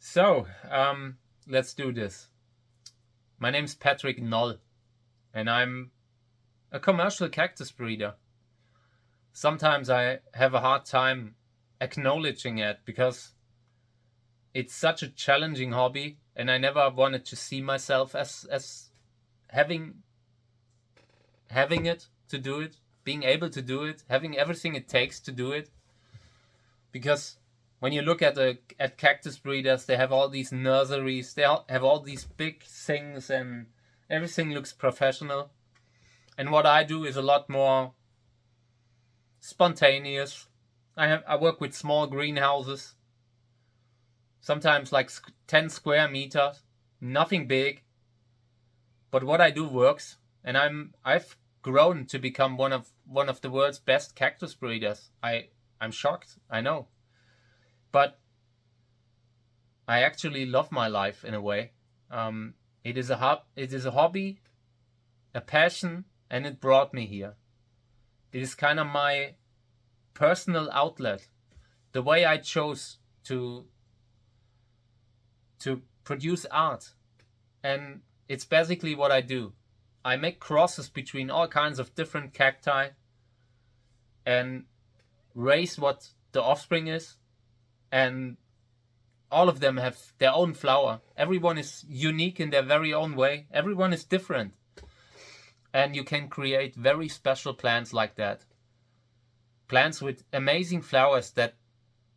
So, let's do this. My name's Patrick Noll, and I'm a commercial cactus breeder. Sometimes I have a hard time acknowledging it because it's such a challenging hobby, and I never wanted to see myself as having it to do it, being able to do it, having everything it takes to do it. Because when you look at cactus breeders, they have all these nurseries, have all these big things, and everything looks professional. And what I do is a lot more spontaneous. I work with small greenhouses, sometimes like 10 square meters, nothing big. But what I do works, and I've grown to become one of the world's best cactus breeders. I'm shocked, I know. But I actually love my life in a way. It is a hobby, a passion, and it brought me here. It is kind of my personal outlet. The way I chose to produce art. And it's basically what I do. I make crosses between all kinds of different cacti and raise what the offspring is. And all of them have their own flower. Everyone is unique in their very own way. Everyone is different. And you can create very special plants like that. Plants with amazing flowers that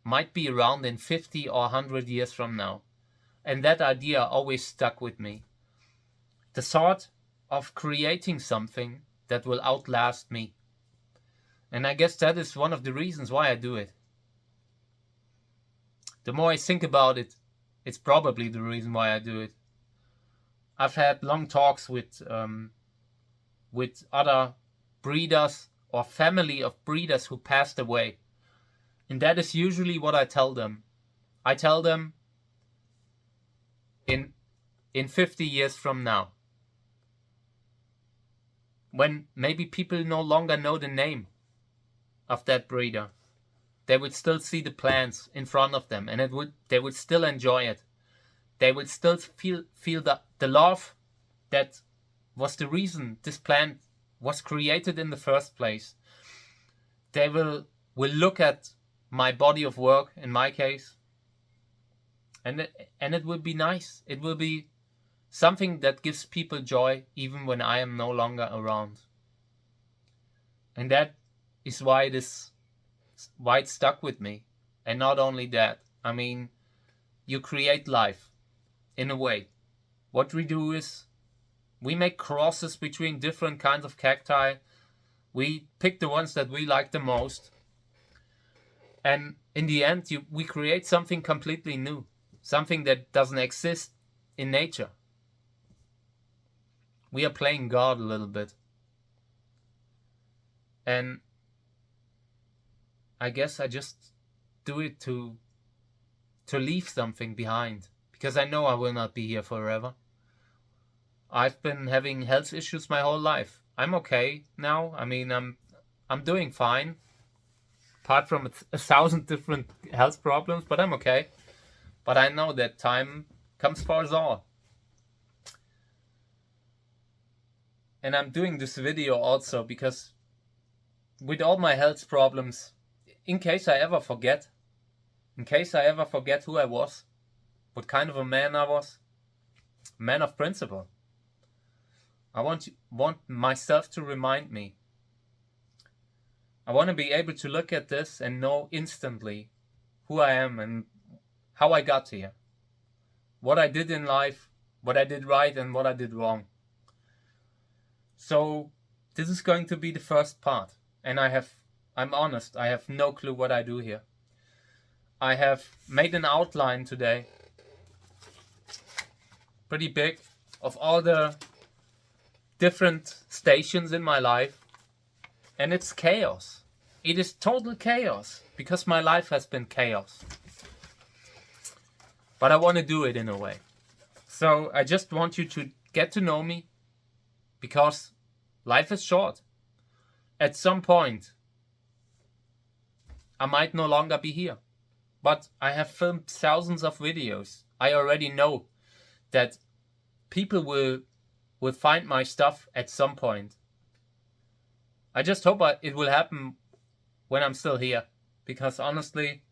might be around in 50 or 100 years from now. And that idea always stuck with me. The thought of creating something that will outlast me. And I guess that is one of the reasons why I do it. The more I think about it, it's probably the reason why I do it. I've had long talks with other breeders or family of breeders who passed away. And that is usually what I tell them. I tell them in 50 years from now, when maybe people no longer know the name of that breeder, they would still see the plants in front of them, and they would still enjoy it. They would still feel the love that was the reason this plant was created in the first place. They will look at my body of work, in my case, and it will be nice. It will be something that gives people joy even when I am no longer around. And that is why it stuck with me. And not only that, I mean, you create life in a way. What we do is we make crosses between different kinds of cacti. We pick the ones that we like the most. And in the end, we create something completely new. Something that doesn't exist in nature. We are playing God a little bit. And I guess I just do it to leave something behind, because I know I will not be here forever. I've been having health issues my whole life. I'm okay now. I mean, I'm doing fine, apart from 1,000 different health problems, but I'm okay. But I know that time comes for us all. And I'm doing this video also because with all my health problems, in case I ever forget who I was, what kind of a man I was, man of principle, I want myself to remind me. I want to be able to look at this and know instantly who I am and how I got here, what I did in life, what I did right and what I did wrong. So this is going to be the first part, and I'm honest, I have no clue what I do here. I have made an outline today, pretty big, of all the different stations in my life, and it's chaos. It is total chaos, because my life has been chaos. But I want to do it in a way. So I just want you to get to know me, because life is short. At some point, I might no longer be here. but I have filmed thousands of videos. I already know that people will find my stuff at some point. I just hope it will happen when I'm still here, because honestly,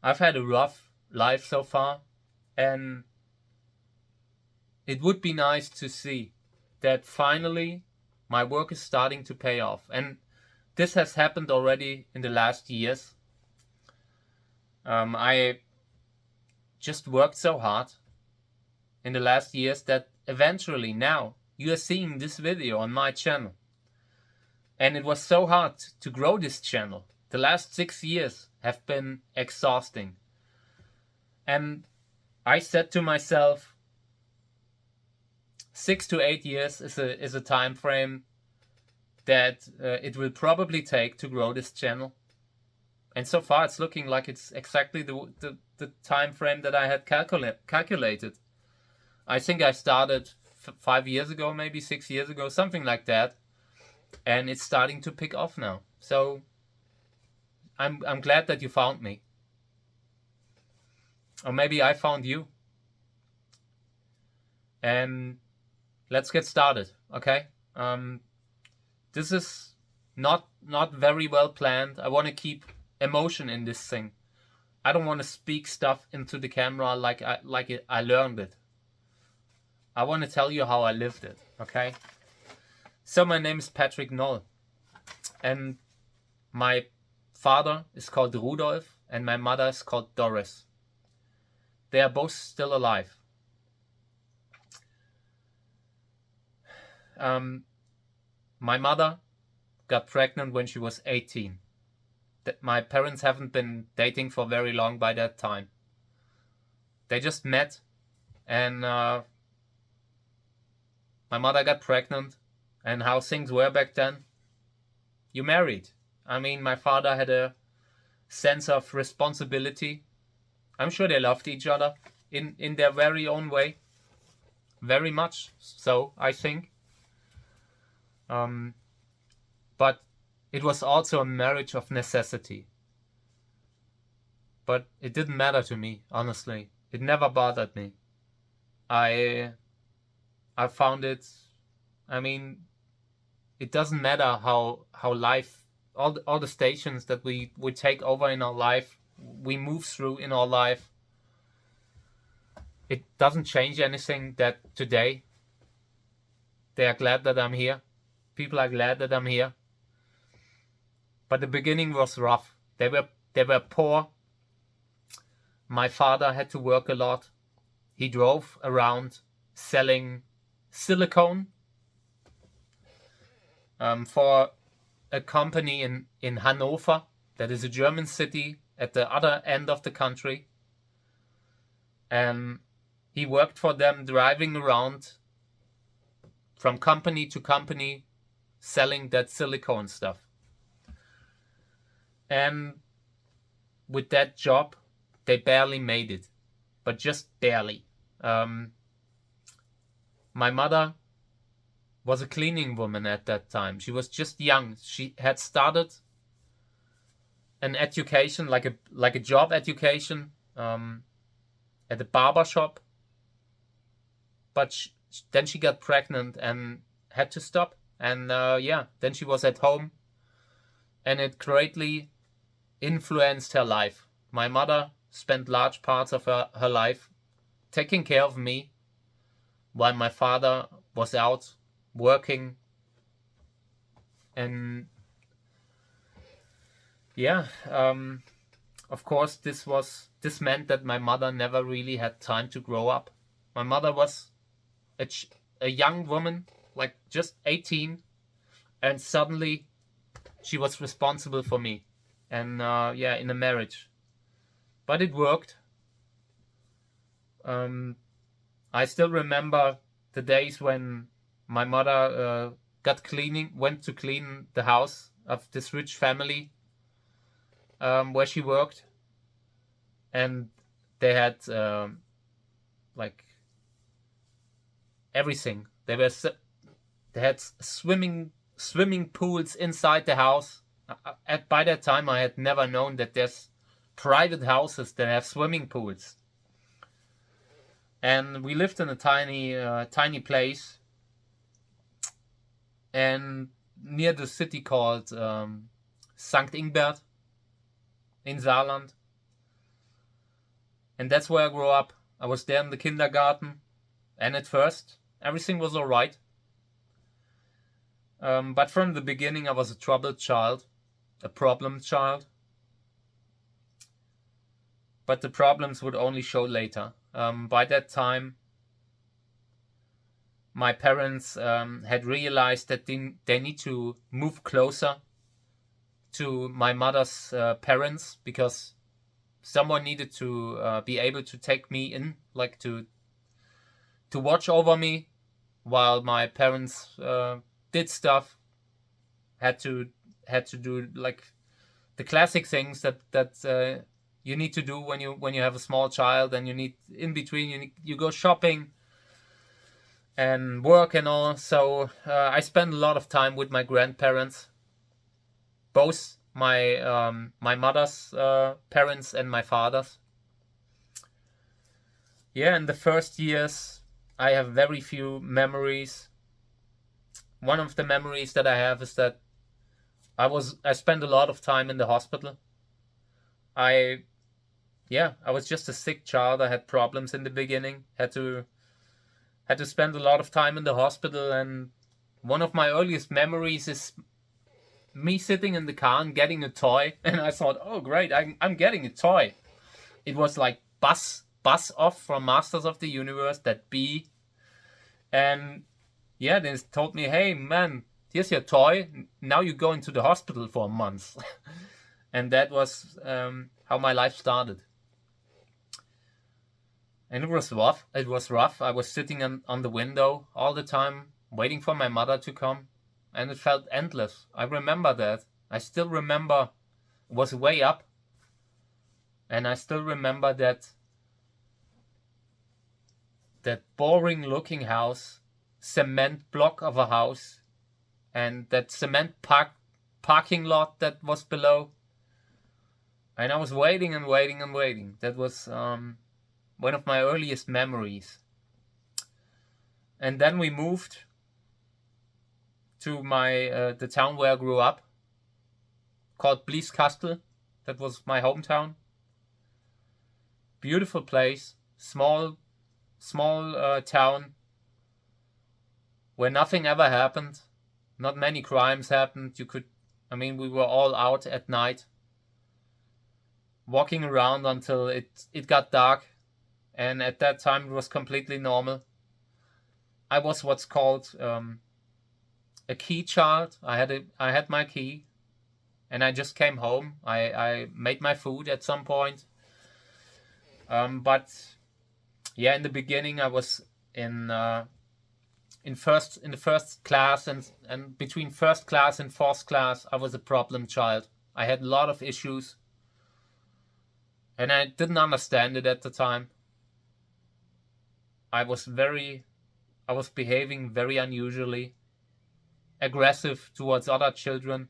I've had a rough life so far, and it would be nice to see that finally my work is starting to pay off. And this has happened already in the last years. I just worked so hard in the last years that eventually now you are seeing this video on my channel. And it was so hard to grow this channel. The last 6 years have been exhausting. And I said to myself, 6 to 8 years is a time frame that it will probably take to grow this channel. And so far it's looking like it's exactly the time frame that I had calculated. I think I started 5 years ago, maybe 6 years ago, something like that. And it's starting to pick off now. So I'm glad that you found me. Or maybe I found you. And let's get started, okay? This is not very well planned. I want to keep emotion in this thing. I don't want to speak stuff into the camera like I learned it. I want to tell you how I lived it, okay? So my name is Patrick Noll, and my father is called Rudolf, and my mother is called Doris. They are both still alive. My mother got pregnant when she was 18. My parents haven't been dating for very long by that time. They just met, and my mother got pregnant. And how things were back then, you married. I mean, my father had a sense of responsibility. I'm sure they loved each other in their very own way. Very much so, I think. But it was also a marriage of necessity. But it didn't matter to me, honestly. It never bothered me. I found it, I mean, it doesn't matter how life, all the stations that we take over in our life, we move through in our life. It doesn't change anything that today they are glad that I'm here. People are glad that I'm here. But the beginning was rough. They were poor. My father had to work a lot. He drove around selling silicone for a company in Hanover, that is a German city at the other end of the country. And he worked for them, driving around from company to company, selling that silicone stuff. And with that job, they barely made it, but just barely. My mother was a cleaning woman at that time. She was just young. She had started an education, like a job education, at a barber shop. But then she got pregnant and had to stop. And then she was at home, and it greatly influenced her life. My mother spent large parts of her life taking care of me, while my father was out working. And of course this meant that my mother never really had time to grow up. My mother was a young woman, like just 18, and suddenly she was responsible for me, and in a marriage. But it worked. I still remember the days when my mother went to clean the house of this rich family where she worked, and they had like everything. They had swimming pools inside the house. By that time, I had never known that there's private houses that have swimming pools. And we lived in a tiny place, and near the city called St. Ingbert in Saarland. And that's where I grew up. I was there in the kindergarten, and at first everything was alright. But from the beginning I was a troubled child, a problem child. But the problems would only show later. By that time, my parents had realized that they need to move closer to my mother's parents, because someone needed to be able to take me in, like to watch over me while my parents did stuff. Had to do like the classic things that you need to do when you have a small child, and you need in between you go shopping and work and all. So I spent a lot of time with my grandparents, both my mother's parents and my father's. Yeah, in the first years I have very few memories. One of the memories that I have is that I spent a lot of time in the hospital. I was just a sick child. I had problems in the beginning. Had to spend a lot of time in the hospital, and one of my earliest memories is me sitting in the car and getting a toy, and I thought, oh great, I'm getting a toy. It was like Buzz Off from Masters of the Universe, that bee. And yeah, they told me, hey man, here's your toy, now you go into the hospital for a month. And that was how my life started. And it was rough. I was sitting on the window all the time, waiting for my mother to come, and it felt endless. I remember that. I still remember it was way up, and I still remember that boring looking house, cement block of a house, and that cement parking lot that was below. And I was waiting and waiting and waiting. That was one of my earliest memories. And then we moved to the town where I grew up, called Blieskastel. That was my hometown. Beautiful place, small town where nothing ever happened. Not many crimes happened. We were all out at night, walking around until it got dark. And at that time it was completely normal. I was what's called a key child. I had my key, and I just came home. I made my food at some point. But yeah, in the beginning I was in the first class, and between first class and fourth class I was a problem child. I had a lot of issues, and I didn't understand it at the time. I was behaving very unusually, aggressive towards other children.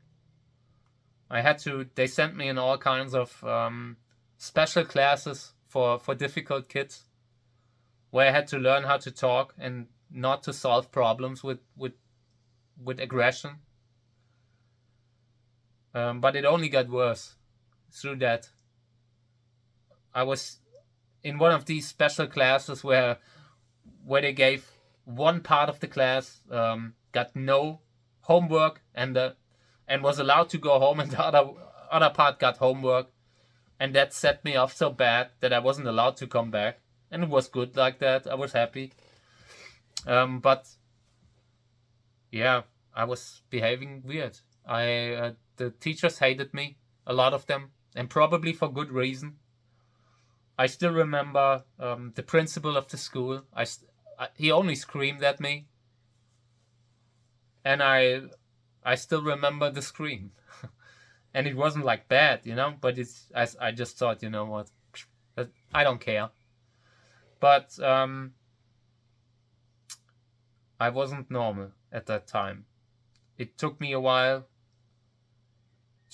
They sent me in all kinds of special classes for difficult kids, where I had to learn how to talk and not to solve problems with aggression. But it only got worse through that. I was in one of these special classes where they gave one part of the class got no homework and was allowed to go home, and the other part got homework, and that set me off so bad that I wasn't allowed to come back. And it was good like that. I was happy. But yeah, I was behaving weird. The teachers hated me, a lot of them, and probably for good reason. I still remember the principal of the school. He only screamed at me, and I still remember the scream. And it wasn't like bad, but I just thought, you know what, I don't care. But I wasn't normal at that time. It took me a while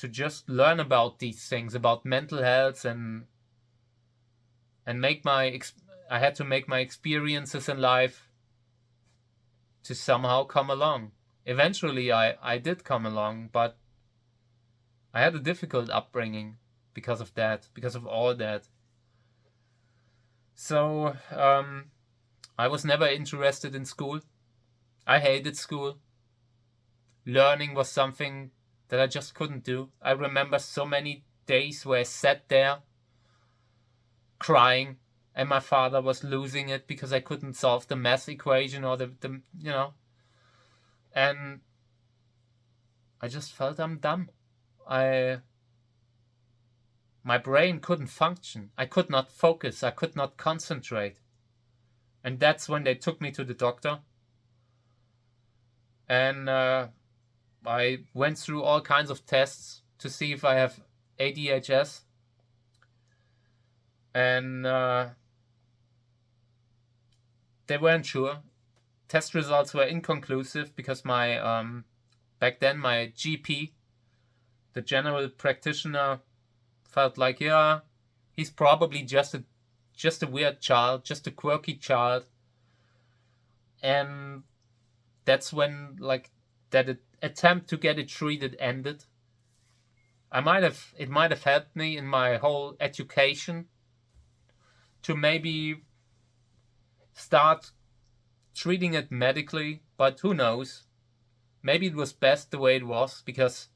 just learn about these things, about mental health, and make I had to make my experiences in life to somehow come along. Eventually, I did come along, but I had a difficult upbringing because of that, because of all that. So I was never interested in school. I hated school. Learning was something that I just couldn't do. I remember so many days where I sat there crying, and my father was losing it because I couldn't solve the math equation or the and I just felt I'm dumb. My brain couldn't function. I could not focus. I could not concentrate. And that's when they took me to the doctor. And I went through all kinds of tests to see if I have ADHS. And they weren't sure. Test results were inconclusive because my back then my GP, the general practitioner, felt like, yeah, he's probably just a weird child, just a quirky child. And that's when that attempt to get it treated ended. It might have helped me in my whole education to maybe start treating it medically, but who knows? Maybe it was best the way it was, because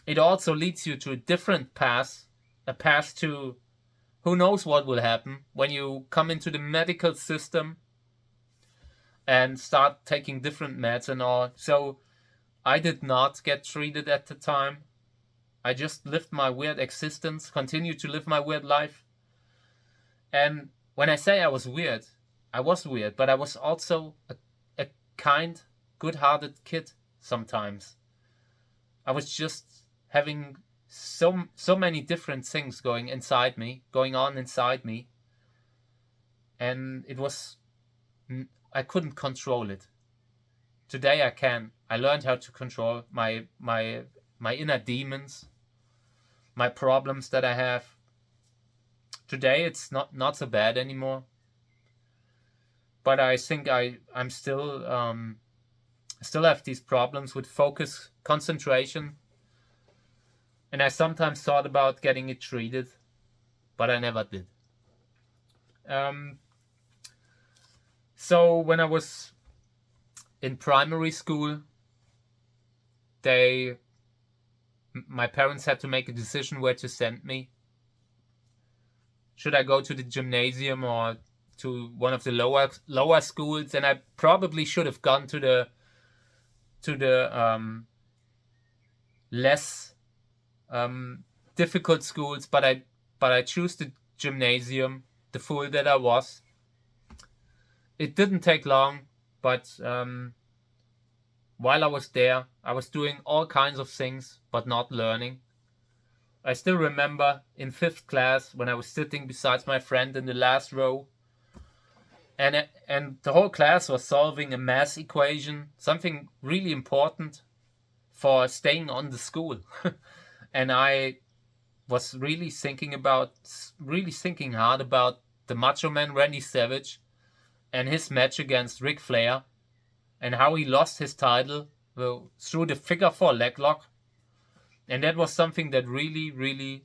it also leads you to a different path, a path to who knows what will happen when you come into the medical system and start taking different meds and all. So I did not get treated at the time. I just lived my weird existence, continued to live my weird life. And when I say I was weird, but I was also a kind, good-hearted kid sometimes. I was just having so many different things going on inside me. And I couldn't control it. Today I can. I learned how to control my inner demons, my problems that I have. Today it's not so bad anymore. But I think I'm still have these problems with focus, concentration. And I sometimes thought about getting it treated, but I never did. So when I was in primary school, my parents had to make a decision where to send me. Should I go to the gymnasium or to one of the lower schools? And I probably should have gone to the less difficult schools, but I chose the gymnasium, the fool that I was. It didn't take long, but while I was there, I was doing all kinds of things, but not learning. I still remember in 5th class when I was sitting beside my friend in the last row, and the whole class was solving a math equation, something really important for staying on the school. And I was really thinking hard about the Macho Man Randy Savage and his match against Ric Flair, and how he lost his title through the figure 4 leg lock. And that was something that really,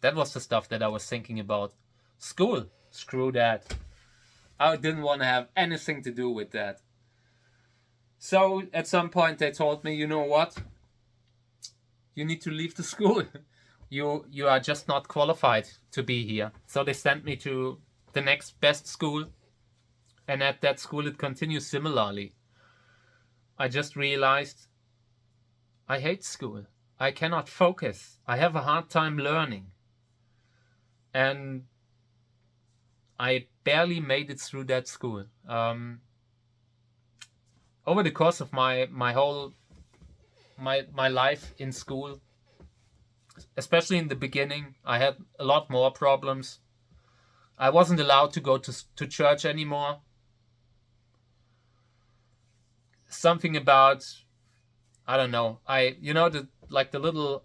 that was the stuff that I was thinking about. School, screw that. I didn't want to have anything to do with that. So at some point they told me, you know what? You need to leave the school. You are just not qualified to be here. So they sent me to the next best school. And at that school it continues similarly. I just realized I hate school. I cannot focus. I have a hard time learning. And I barely made it through that school. Over the course of my life in school, especially in the beginning, I had a lot more problems. I wasn't allowed to go to church anymore. Something about, I don't know, the little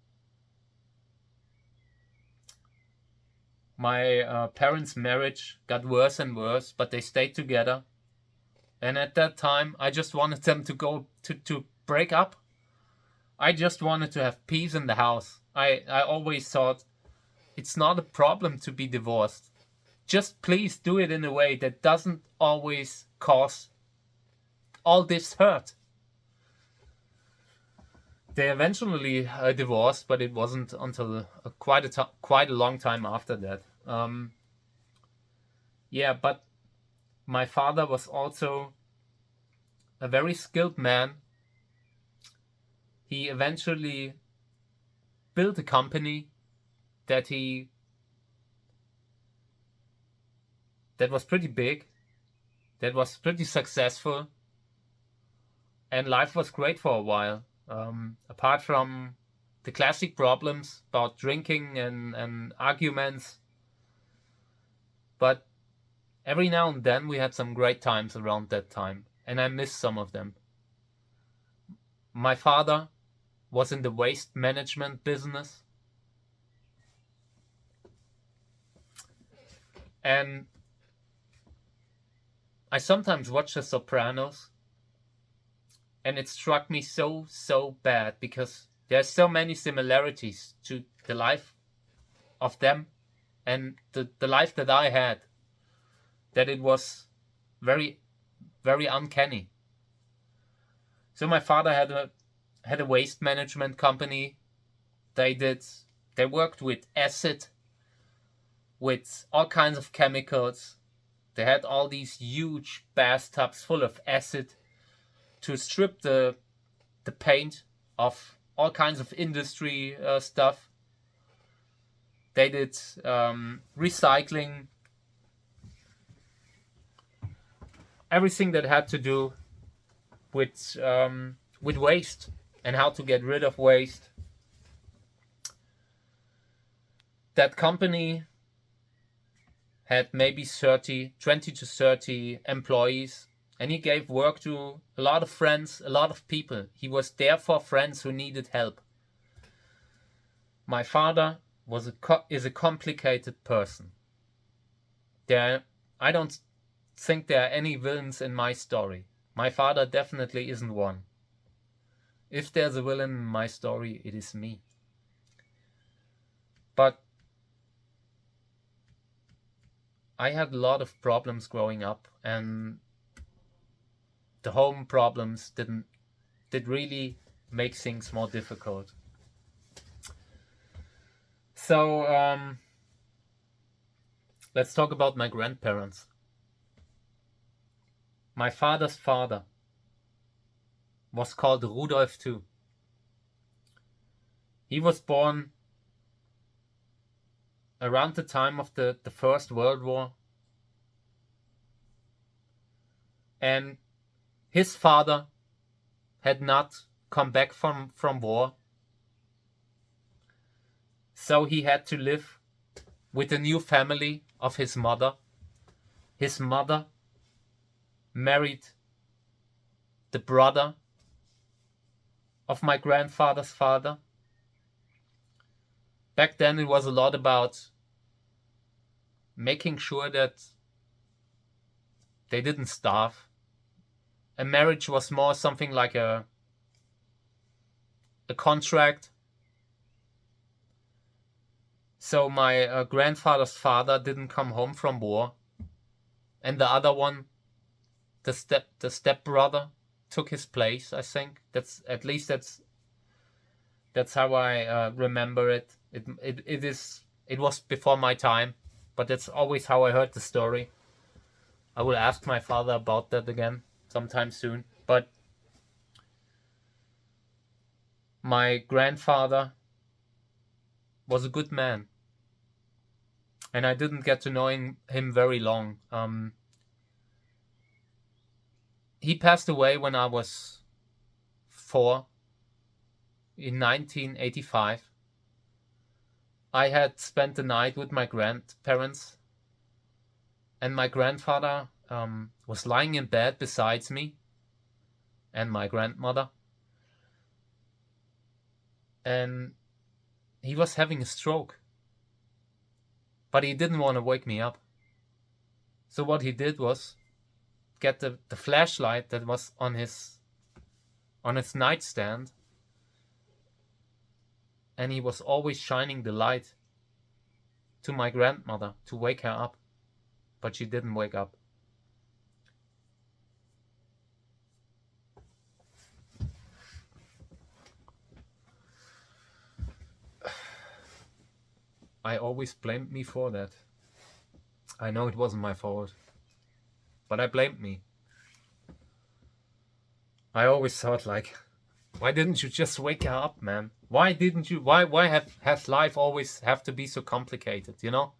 my parents' marriage got worse and worse, but they stayed together. And at that time, I just wanted them to break up. I just wanted to have peace in the house. I always thought it's not a problem to be divorced. Just please do it in a way that doesn't always cause all this hurt. They eventually divorced, but it wasn't until quite a long time after that. Yeah, but my father was also a very skilled man. He eventually built a company that was pretty big, that was pretty successful, and life was great for a while. Apart from the classic problems about drinking and arguments, but every now and then we had some great times around that time, and I miss some of them. My father was in the waste management business, and I sometimes watch The Sopranos, and it struck me so bad because there's so many similarities to the life of them and the life that I had, that it was very, very uncanny. So my father had a waste management company. They worked with acid, with all kinds of chemicals. They had all these huge bathtubs full of acid to strip the paint of all kinds of industry stuff. They did recycling, everything that had to do with waste and how to get rid of waste. That company had maybe 20 to 30 employees, and he gave work to a lot of friends, a lot of people. He was there for friends who needed help. My father is a complicated person. I don't think there are any villains in my story. My father definitely isn't one. If there's a villain in my story, it is me. But I had a lot of problems growing up, and the home problems did really make things more difficult. So let's talk about my grandparents. My father's father was called Rudolf II. He was born around the time of the First World War. And his father had not come back from war. So he had to live with the new family of his mother. His mother married the brother of my grandfather's father. Back then it was a lot about making sure that they didn't starve. A marriage was more something like a contract. So my grandfather's father didn't come home from war, and the other one, the step brother, took his place. I think that's how I remember it. It was before my time, but that's always how I heard the story. I will ask my father about that again sometime soon. But my grandfather was a good man, and I didn't get to know him very long. He passed away when I was 4 in 1985. I had spent the night with my grandparents, and my grandfather was lying in bed beside me and my grandmother, and he was having a stroke. But he didn't want to wake me up. So what he did was get the flashlight that was on his nightstand, and he was always shining the light to my grandmother to wake her up. But she didn't wake up. I always blamed me for that. I know it wasn't my fault, but I blamed me. I always thought, like, why didn't you just wake her up, man? Why didn't you? Why has life always have to be so complicated, you know?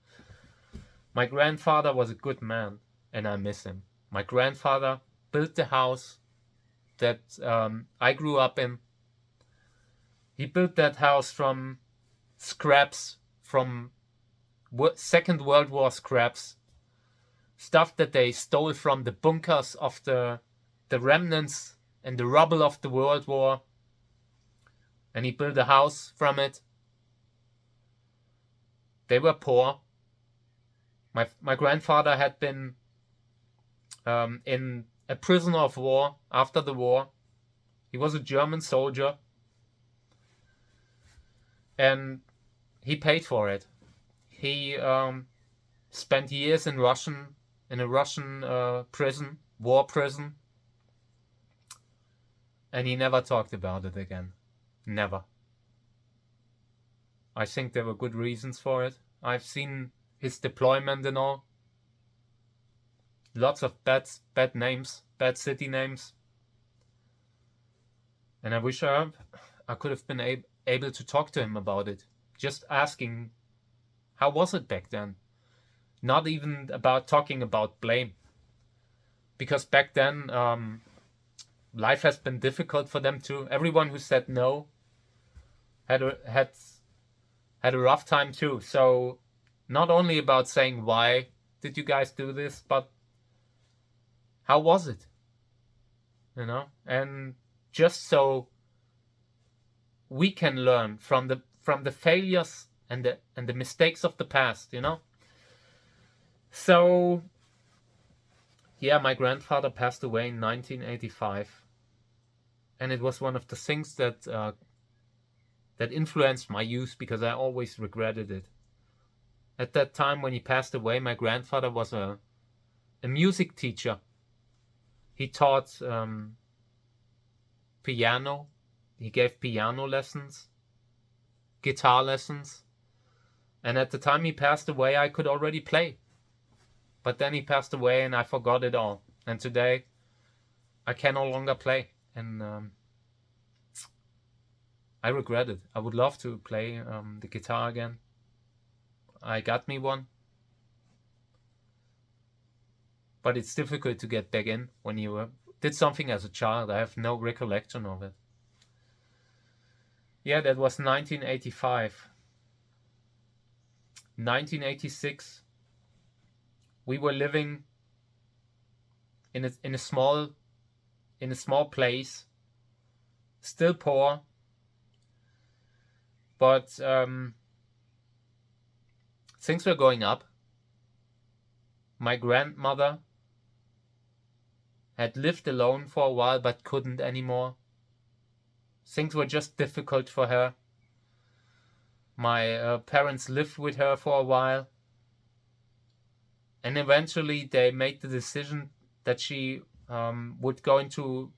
My grandfather was a good man, and I miss him. My grandfather built the house that I grew up in. He built that house from scraps, from Second World War scraps, stuff that they stole from the bunkers of the remnants and the rubble of the World War. And he built a house from it. They were poor. My grandfather had been in a prisoner of war after the war. He was a German soldier. And he paid for it. He spent years in a Russian prison, war prison. And he never talked about it again. Never. I think there were good reasons for it. I've seen his deployment and all. Lots of bad names, bad city names. And I wish I could have been able to talk to him about it. Just asking, how was it back then? Not even about talking about blame. Because back then, life has been difficult for them too. Everyone who said no had a rough time too. So not only about saying, why did you guys do this, but how was it? You know? And just so we can learn from the failures and the mistakes of the past, you know? So yeah, my grandfather passed away in 1985. And it was one of the things that influenced my youth, because I always regretted it. At that time when he passed away, my grandfather was a music teacher. He taught piano. He gave piano lessons, guitar lessons. And at the time he passed away, I could already play. But then he passed away and I forgot it all. And today I can no longer play. And I regret it. I would love to play the guitar again. I got me one. But it's difficult to get back in when you did something as a child. I have no recollection of it. Yeah, that was 1985. 1986. We were living in a small place, still poor, but things were going up. My grandmother had lived alone for a while but couldn't anymore. Things were just difficult for her. My parents lived with her for a while. And eventually they made the decision that she would go into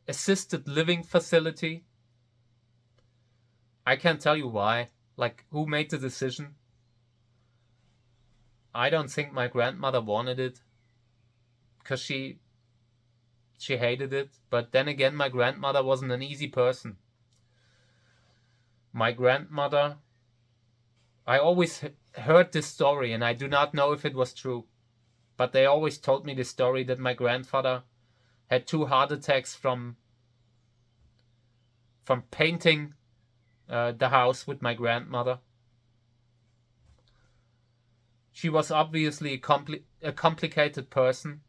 assisted living facility. I can't tell you why. Like, who made the decision? I don't think my grandmother wanted it, because she hated it. But then again, my grandmother wasn't an easy person. My grandmother, I always heard this story, and I do not know if it was true, but they always told me this story that my grandfather had 2 heart attacks from painting the house with my grandmother. She was obviously a complicated person,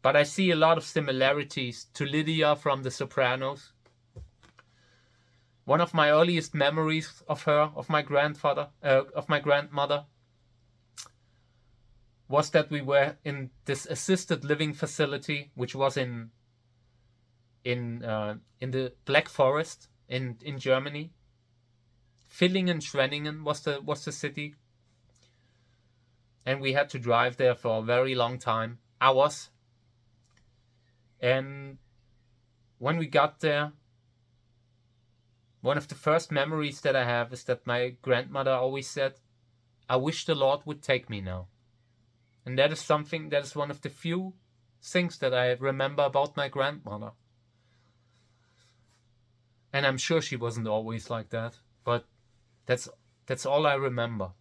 but I see a lot of similarities to Lydia from The Sopranos. One of my earliest memories of her, of my grandmother, was that we were in this assisted living facility, which was in the Black Forest in Germany. Villingen-Schwenningen was the city, and we had to drive there for a very long time, hours. And when we got there, one of the first memories that I have is that my grandmother always said, "I wish the Lord would take me now." And that is one of the few things that I remember about my grandmother. And I'm sure she wasn't always like that, but that's all I remember.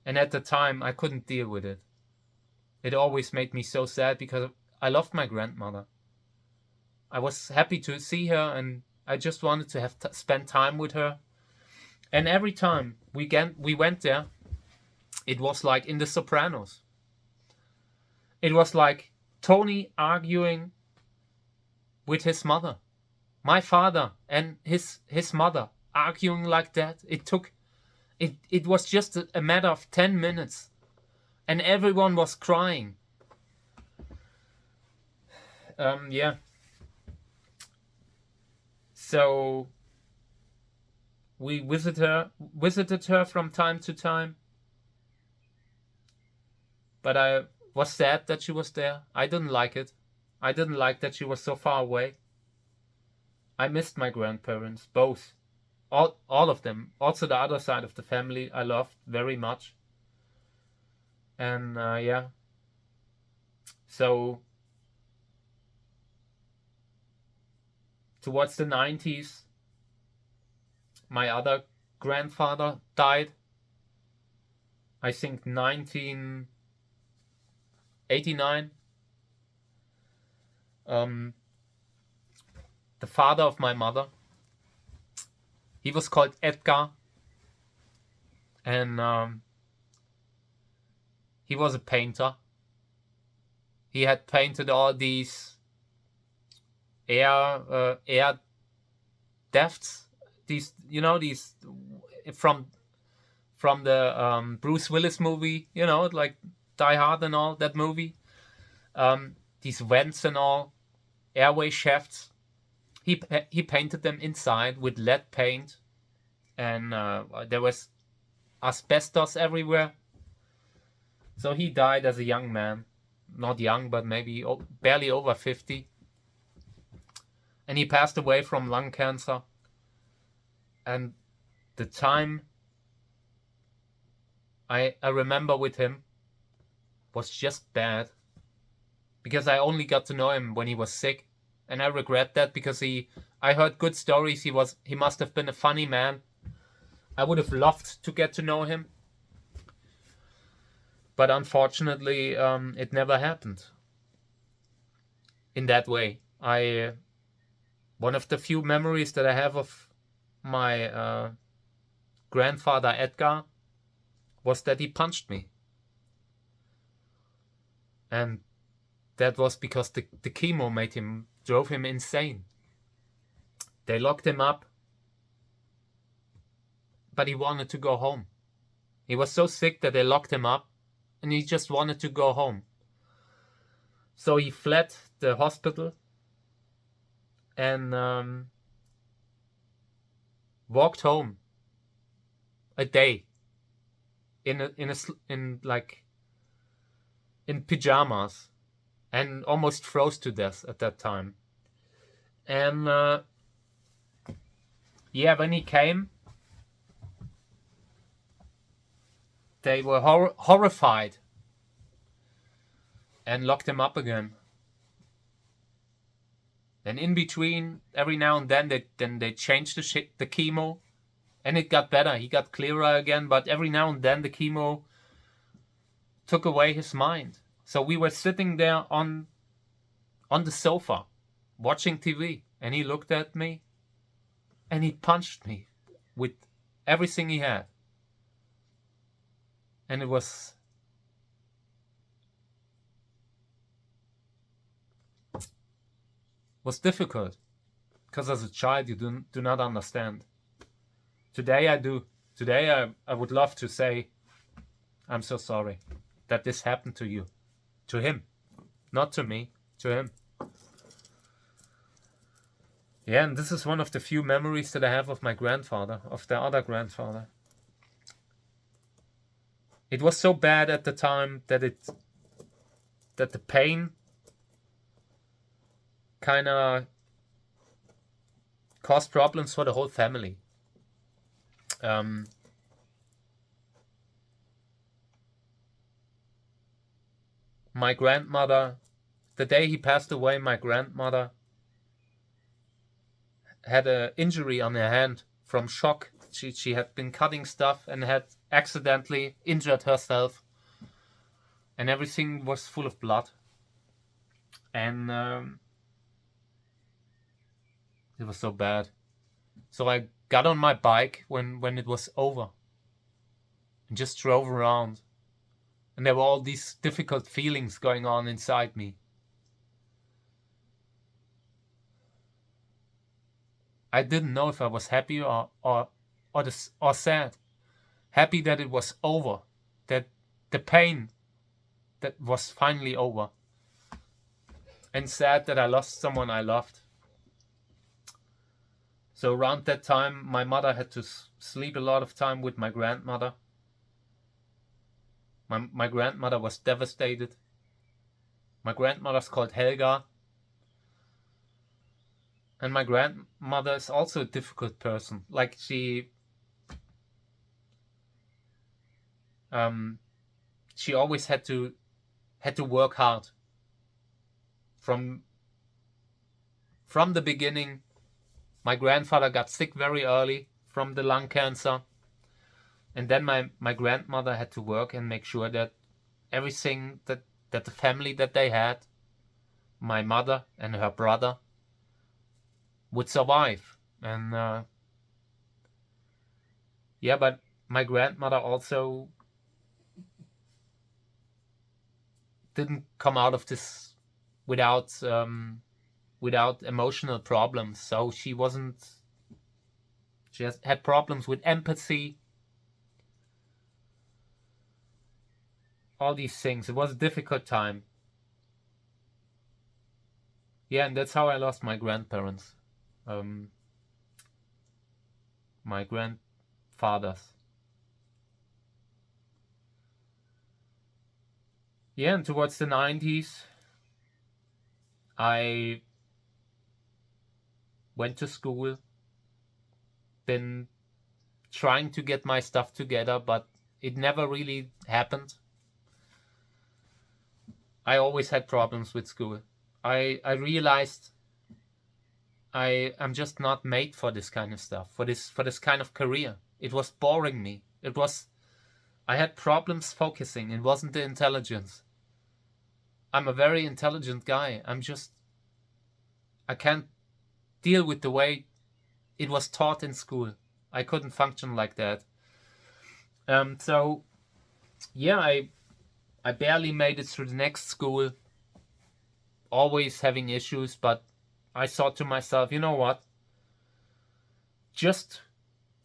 And at the time, I couldn't deal with it. It always made me so sad because I loved my grandmother. I was happy to see her, and I just wanted to spend time with her. And every time we went there, it was like in The Sopranos. It was like Tony arguing with his mother. My father and his mother arguing like that. It was just a matter of 10 minutes. And everyone was crying. Yeah. So we visited her from time to time. But I was sad that she was there. I didn't like it. I didn't like that she was so far away. I missed my grandparents, both. All of them. Also the other side of the family I loved very much. And yeah. So towards the 90s, my other grandfather died. I think 1989. The father of my mother. He was called Edgar. And he was a painter. He had painted all these air deaths. These from the Bruce Willis movie, like Die Hard and all, that movie. These vents and all, airway shafts. He painted them inside with lead paint, and there was asbestos everywhere. So he died as a young man. Not young, but maybe barely over 50. And he passed away from lung cancer. And the time I remember with him was just bad. Because I only got to know him when he was sick. And I regret that because I heard good stories. He must have been a funny man. I would have loved to get to know him. But unfortunately, it never happened. In that way. One of the few memories that I have of my grandfather Edgar was that he punched me. And that was because the chemo drove him insane. They locked him up, but he wanted to go home. He was so sick that they locked him up, and he just wanted to go home. So he fled the hospital and walked home a day in pajamas, and almost froze to death at that time. And when he came, they were horrified and locked him up again. And in between, every now and then, they changed the chemo, and it got better. He got clearer again, but every now and then the chemo took away his mind. So we were sitting there on the sofa, watching TV, and he looked at me, and he punched me with everything he had. And it was difficult, because as a child you do not understand. Today I do. Today I would love to say, I'm so sorry that this happened to you. To him. Not to me. To him. Yeah, and this is one of the few memories that I have of my grandfather, of the other grandfather. It was so bad at the time that the pain kind of caused problems for the whole family. My grandmother, the day he passed away, my grandmother had an injury on her hand from shock. She had been cutting stuff and had accidentally injured herself, and everything was full of blood. And it was so bad. So I got on my bike when it was over and just drove around. And there were all these difficult feelings going on inside me. I didn't know if I was happy or sad. Happy that it was over, that the pain that was finally over, and sad that I lost someone I loved. So around that time, my mother had to sleep a lot of time with my grandmother. My grandmother was devastated. My grandmother's called Helga. And my grandmother is also a difficult person. Like she always had to work hard. From the beginning, my grandfather got sick very early from the lung cancer. And then my grandmother had to work and make sure that everything that the family that they had, my mother and her brother, would survive. And but my grandmother also didn't come out of this without emotional problems. So she had problems with empathy, all these things. It was a difficult time. Yeah, and that's how I lost my grandparents. My grandfathers. Yeah, and towards the 90s, I went to school, been trying to get my stuff together, but it never really happened. I always had problems with school. I realized I'm just not made for this kind of stuff, for this kind of career. It was boring me. I had problems focusing. It wasn't the intelligence. I'm a very intelligent guy. I can't deal with the way it was taught in school. I couldn't function like that. So yeah, I barely made it through the next school, always having issues, but I thought to myself, you know what? Just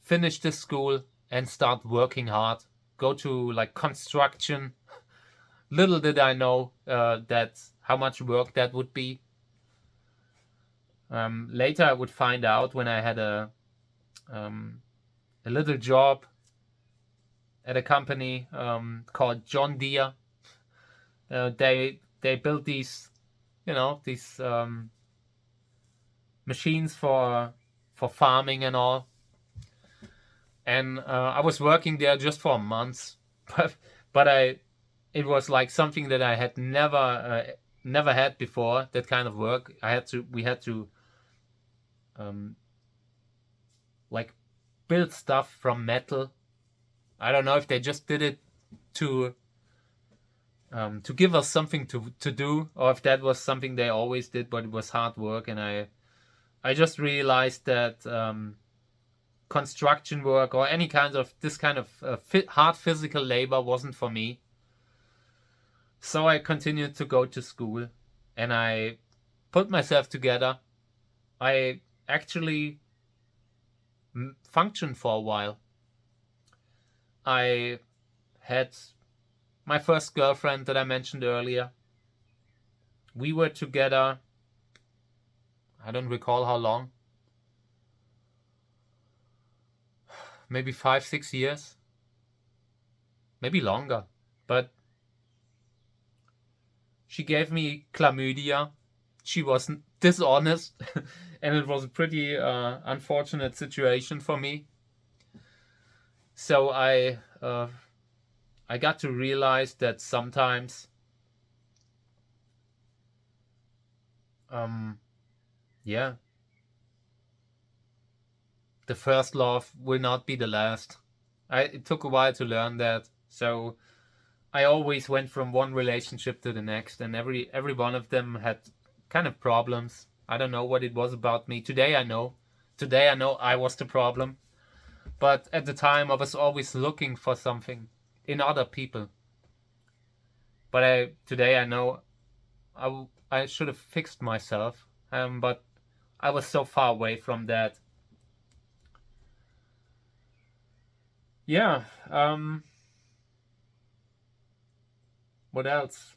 finish this school and start working hard. Go to like construction. Little did I know that how much work that would be. Later I would find out when I had a little job at a company called John Deere. They built these machines for farming and all. And I was working there just for a month, but it was like something that I had never had before. That kind of work. We had to like build stuff from metal. I don't know if they just did it to give us something to do, or if that was something they always did, but it was hard work. And I just realized that construction work or any kind of this kind of hard physical labor wasn't for me. So I continued to go to school, and I put myself together. I actually functioned for a while. I had my first girlfriend that I mentioned earlier. We were together, I don't recall how long, maybe 5-6 years, maybe longer, but she gave me chlamydia. She was dishonest, and it was a pretty unfortunate situation for me. So I got to realize that sometimes, yeah, the first love will not be the last. It took a while to learn that. So I always went from one relationship to the next, and every one of them had kind of problems. I don't know what it was about me. Today I know I was the problem. But at the time I was always looking for something in other people. But today I know I should have fixed myself. But I was so far away from that. Yeah. What else?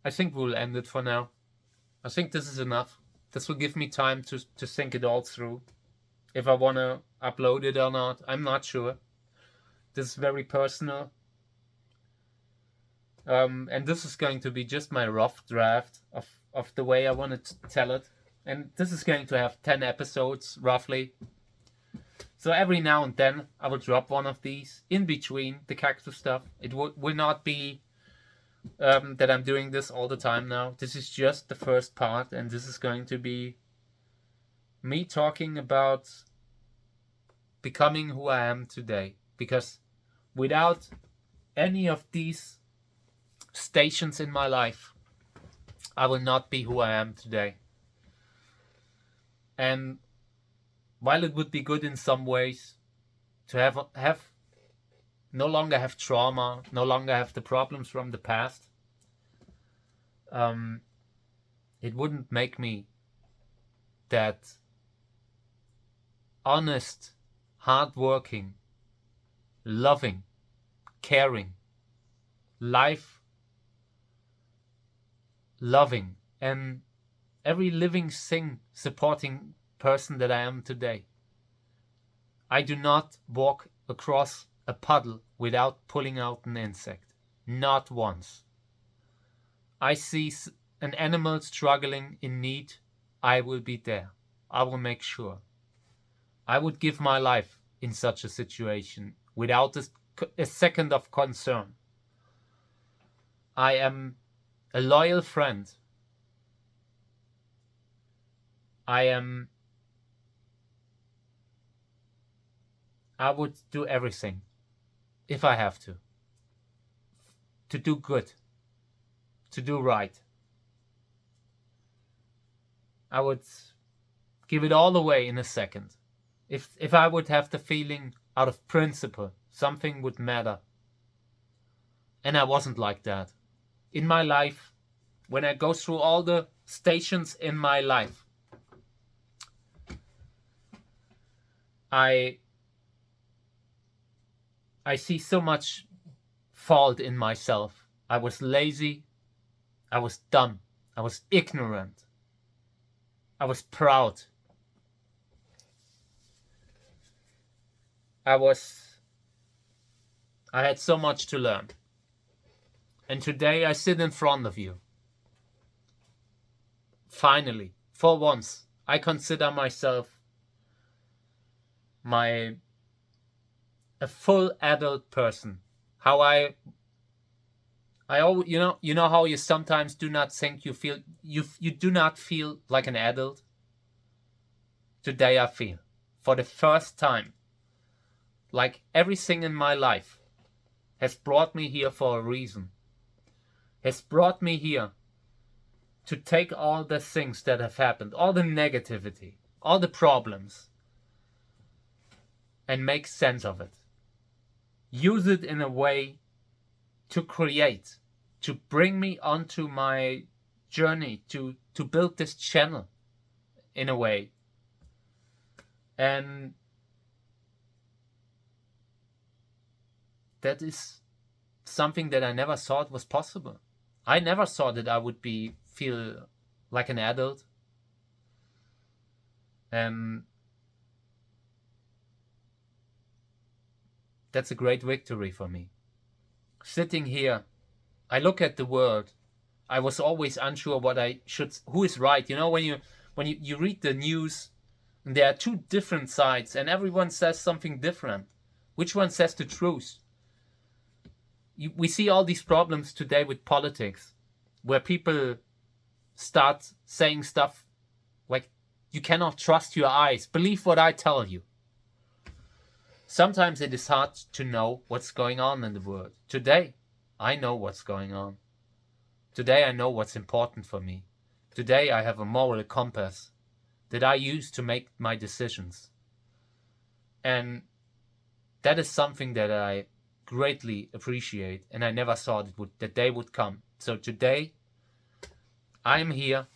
I think we'll end it for now. I think this is enough. This will give me time to think it all through. If I want to upload it or not, I'm not sure. This is very personal. And this is going to be just my rough draft of the way I want to tell it. And this is going to have 10 episodes, roughly. So every now and then, I will drop one of these in between the cactus stuff. It will not be that I'm doing this all the time now. This is just the first part, and this is going to be me talking about becoming who I am today. Because without any of these stations in my life, I will not be who I am today. And while it would be good in some ways to have no longer have trauma, no longer have the problems from the past, it wouldn't make me that honest, hardworking, loving, caring, life loving, and every living thing supporting person that I am today. I do not walk across a puddle without pulling out an insect. Not once. I see an animal struggling in need, I will be there. I will make sure. I would give my life in such a situation without a second of concern. I am a loyal friend. I would do everything, if I have to do good, to do right. I would give it all away in a second. If I would have the feeling out of principle something would matter. And I wasn't like that. In my life, when I go through all the stations in my life, I see so much fault in myself. I was lazy. I was dumb. I was ignorant. I was proud. I had so much to learn. And today I sit in front of you. Finally, for once, I consider myself a full adult person. How you know how you sometimes do not think you do not feel like an adult? Today I feel, for the first time, like everything in my life has brought me here for a reason. Has brought me here to take all the things that have happened, all the negativity, all the problems, and make sense of it. Use it in a way to create, to bring me onto my journey, to build this channel in a way. And that is something that I never thought was possible. I never thought that I would feel like an adult. And that's a great victory for me. Sitting here, I look at the world. I was always unsure what I should, who is right. You know, when you read the news, there are two different sides and everyone says something different. Which one says the truth? We see all these problems today with politics, where people start saying stuff like, you cannot trust your eyes, believe what I tell you. Sometimes it is hard to know what's going on in the world. Today, I know what's going on. Today, I know what's important for me. Today, I have a moral compass that I use to make my decisions. And that is something that I greatly appreciate, and I never thought that day would come. So today, I'm here,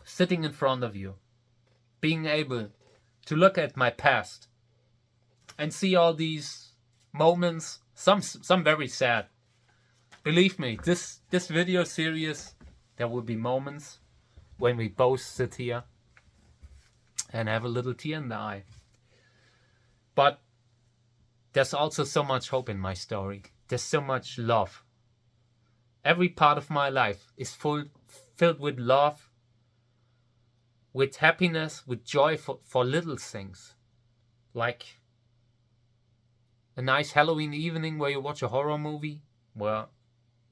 sitting in front of you, being able to look at my past and see all these moments, some very sad. Believe me, this video series, there will be moments when we both sit here and have a little tear in the eye. But there's also so much hope in my story. There's so much love. Every part of my life is filled with love, with happiness, with joy for little things. Like a nice Halloween evening where you watch a horror movie, where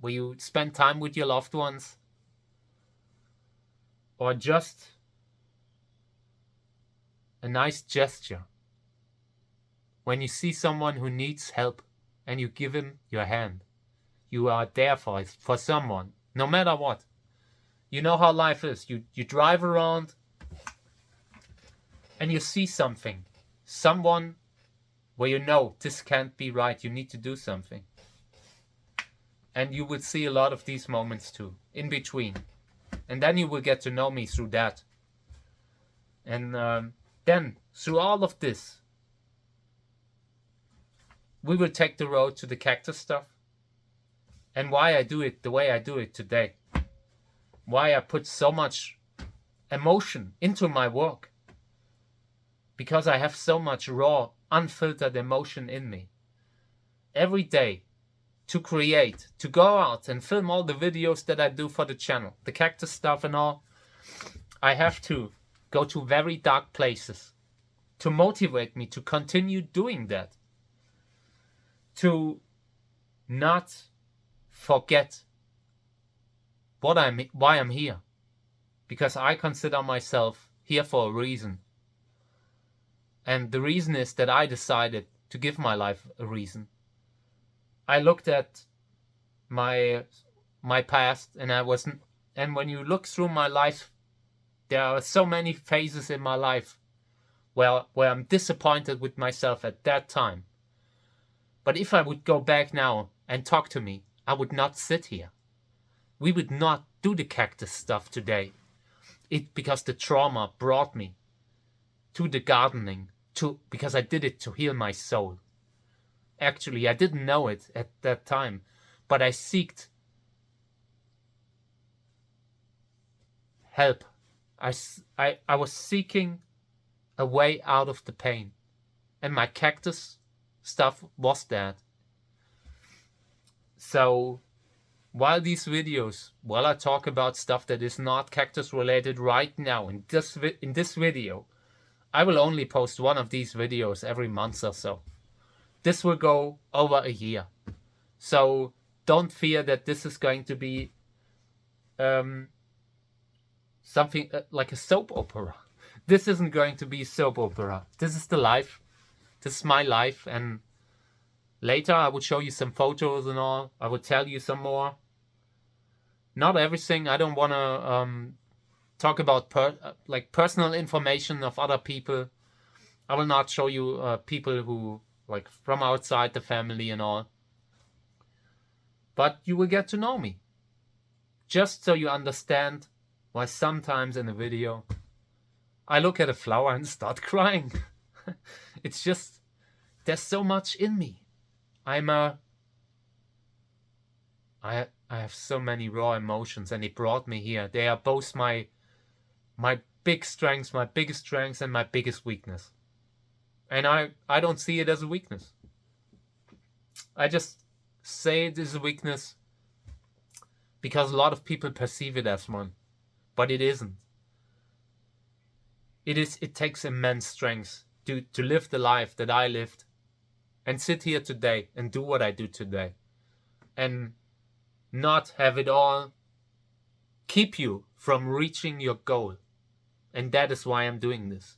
you spend time with your loved ones. Or just a nice gesture. When you see someone who needs help and you give him your hand. You are there for someone, no matter what. You know how life is. You drive around and you see something. Someone where you know this can't be right. You need to do something. And you will see a lot of these moments too, in between. And then you will get to know me through that. And then, through all of this, we will take the road to the cactus stuff. And why I do it the way I do it today. Why I put so much emotion into my work. Because I have so much raw, unfiltered emotion in me. Every day, to create, to go out and film all the videos that I do for the channel, the cactus stuff and all, I have to go to very dark places to motivate me to continue doing that. To not forget why I'm here. Because I consider myself here for a reason. And the reason is that I decided to give my life a reason. I looked at my past and when you look through my life, there are so many phases in my life where I'm disappointed with myself at that time. But if I would go back now and talk to me, I would not sit here. We would not do the cactus stuff today. Because the trauma brought me to the gardening, because I did it to heal my soul. Actually, I didn't know it at that time, but I sought help. I was seeking a way out of the pain, and my cactus stuff was that. So, while these videos, while I talk about stuff that is not cactus related right now in this video, I will only post one of these videos every month or so. This will go over a year. So don't fear that this is going to be something like a soap opera. This isn't going to be a soap opera. This is the life. This is my life. And later I will show you some photos and all. I will tell you some more. Not everything. I don't want to talk about personal information of other people. I will not show you people who from outside the family and all. But you will get to know me. Just so you understand why sometimes in a video I look at a flower and start crying. It's just, there's so much in me. I have so many raw emotions, and it brought me here. They are both my big strengths, my biggest strengths, and my biggest weakness. And I don't see it as a weakness. I just say it is a weakness because a lot of people perceive it as one, but it isn't. It takes immense strength to live the life that I lived and sit here today and do what I do today and not have it all keep you from reaching your goal. And that is why I'm doing this.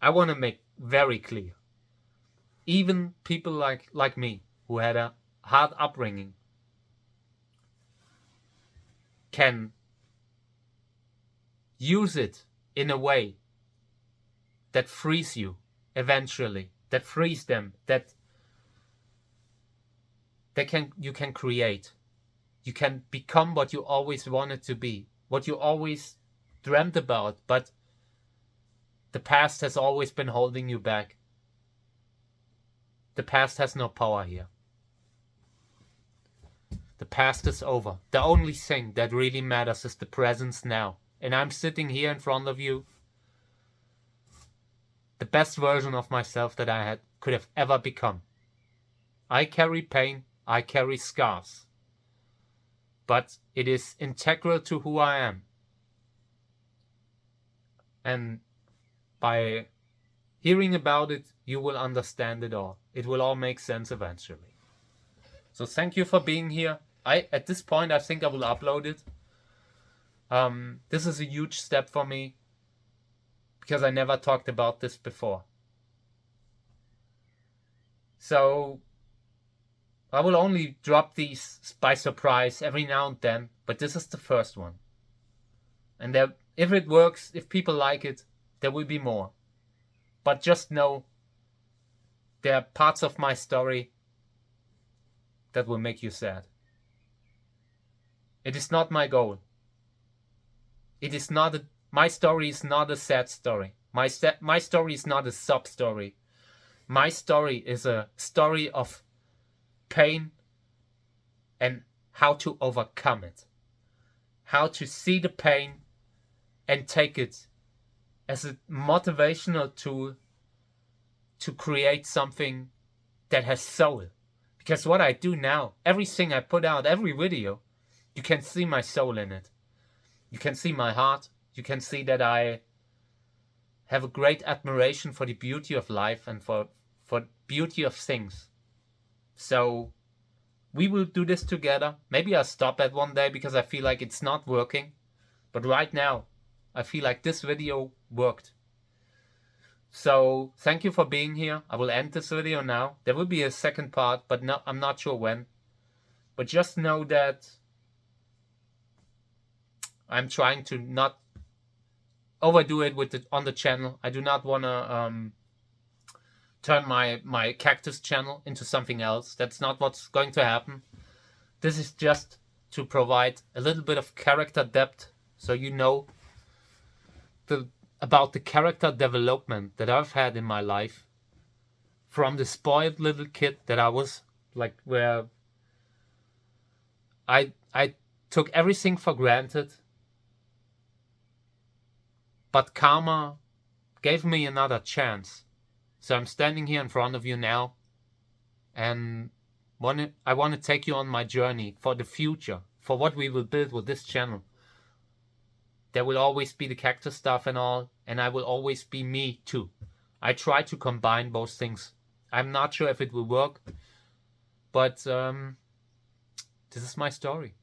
I want to make very clear, even people like me who had a hard upbringing can use it in a way that frees you eventually, that frees them, that you can create. You can become what you always wanted to be, what you always dreamt about, but the past has always been holding you back. The past has no power here. The past is over. The only thing that really matters is the presence now. And I'm sitting here in front of you, the best version of myself that I could have ever become. I carry pain, I carry scars, but it is integral to who I am. And by hearing about it, you will understand it all. It will all make sense eventually. So thank you for being here. At this point, I think I will upload it. This is a huge step for me because I never talked about this before. So I will only drop these by surprise every now and then, but this is the first one. And if it works, if people like it, there will be more. But just know there are parts of my story that will make you sad. It is not my goal. My story is not a sad story. My story is not a sub story. My story is a story of pain and how to overcome it. How to see the pain and take it as a motivational tool to create something that has soul. Because what I do now, everything I put out, every video, you can see my soul in it. You can see my heart. You can see that I have a great admiration for the beauty of life and for beauty of things. So we will do this together. Maybe I'll stop at one day because I feel like it's not working. But right now, I feel like this video worked. So thank you for being here. I will end this video now. There will be a second part, but I'm not sure when. But just know that I'm trying to not overdo it on the channel. I do not want to turn my cactus channel into something else. That's not what's going to happen. This is just to provide a little bit of character depth, so you know about the character development that I've had in my life, from the spoiled little kid that I was, like, where I took everything for granted, but karma gave me another chance. So I'm standing here in front of you now, and I want to take you on my journey for the future, for what we will build with this channel. There will always be the cactus stuff and all, and I will always be me too. I try to combine both things. I'm not sure if it will work, but this is my story.